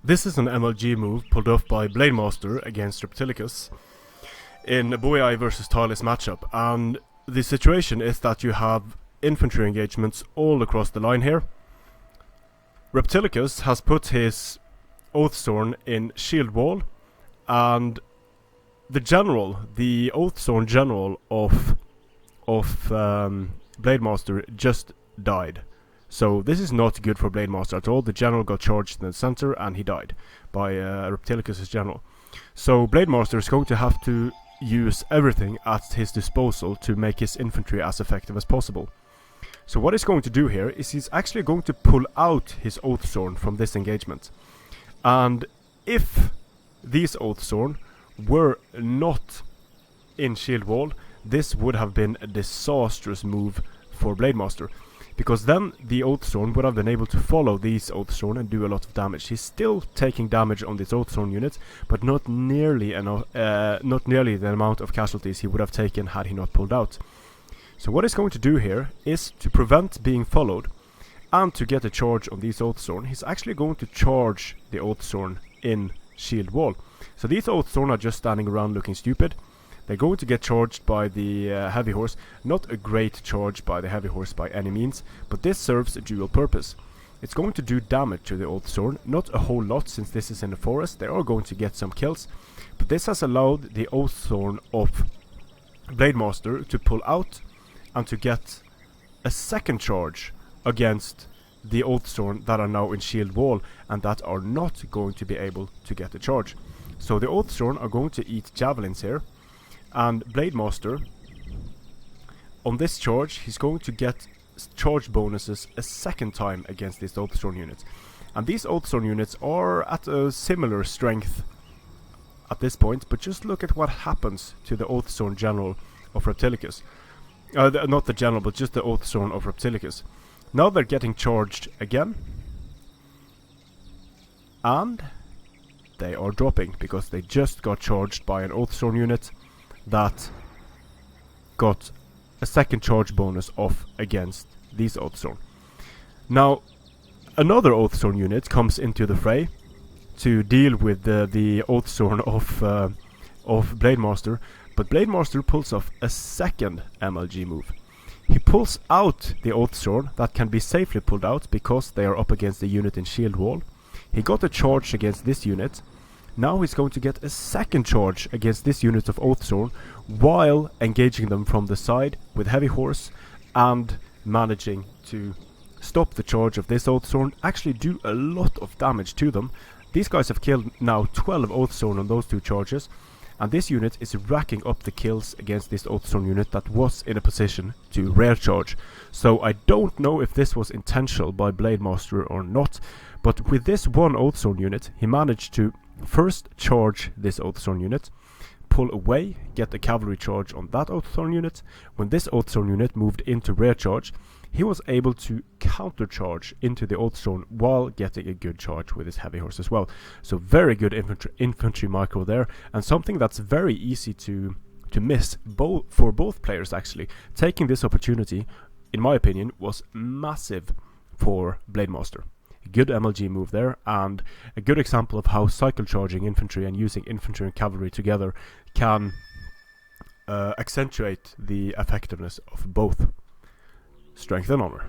This is an MLG move pulled off by Blademaster against Reptilicus in a Boei versus Talus matchup, and the situation is that you have infantry engagements all across the line here. Reptilicus has put his Oathsworn in shieldwall, and the Oathsworn general of Blademaster just died. So this is not good for Blademaster at all. The general got charged in the center and he died by Reptilicus' general. So Blademaster is going to have to use everything at his disposal to make his infantry as effective as possible. So what he's going to do here is he's actually going to pull out his Oathsworn from this engagement. And if these Oathsworn were not in shield wall, this would have been a disastrous move for Blademaster, because then the Oathsworn would have been able to follow these Oathsworn and do a lot of damage. He's still taking damage on this Oathsworn unit, but not nearly the amount of casualties he would have taken had he not pulled out. So what he's going to do here is to prevent being followed and to get a charge on these Oathsworn. He's actually going to charge the Oathsworn in shield wall. So these Oathsworn are just standing around looking stupid. They're going to get charged by the heavy horse. Not a great charge by the heavy horse by any means, but this serves a dual purpose. It's going to do damage to the Oathsworn, not a whole lot since this is in the forest. They are going to get some kills, but this has allowed the Oathsworn of Blademaster to pull out and to get a second charge against the Oathsworn that are now in shield wall and that are not going to be able to get a charge. So the Oathsworn are going to eat javelins here. And Blademaster, on this charge, he's going to get charge bonuses a second time against these Oathsworn units. And these Oathsworn units are at a similar strength at this point, but just look at what happens to the Oathsworn general of Reptilicus. Not the general, but just the Oathsworn of Reptilicus. Now they're getting charged again. And they are dropping, because they just got charged by an Oathsworn unit that got a second charge bonus off against these Oathsworn. Now, another Oathsworn unit comes into the fray to deal with the Oathsworn of Blademaster, but Blademaster pulls off a second MLG move. He pulls out the Oathsworn that can be safely pulled out because they are up against the unit in shield wall. He got a charge against this unit. Now he's going to get a second charge against this unit of Oathsworn while engaging them from the side with heavy horse and managing to stop the charge of this Oathsworn, actually do a lot of damage to them. These guys have killed now 12 Oathsworn on those two charges, and this unit is racking up the kills against this Oathsworn unit that was in a position to rear charge. So I don't know if this was intentional by Blademaster or not, but with this one Oathsworn unit he managed to first charge this Oathsworn unit, pull away, get a cavalry charge on that Oathsworn unit. When this Oathsworn unit moved into rear charge, he was able to counter charge into the Oathsworn while getting a good charge with his heavy horse as well. So very good infantry micro there, and something that's very easy to miss for both players actually. Taking this opportunity, in my opinion, was massive for Blademaster. Good MLG move there, and a good example of how cycle charging infantry and using infantry and cavalry together can accentuate the effectiveness of both strength and honor.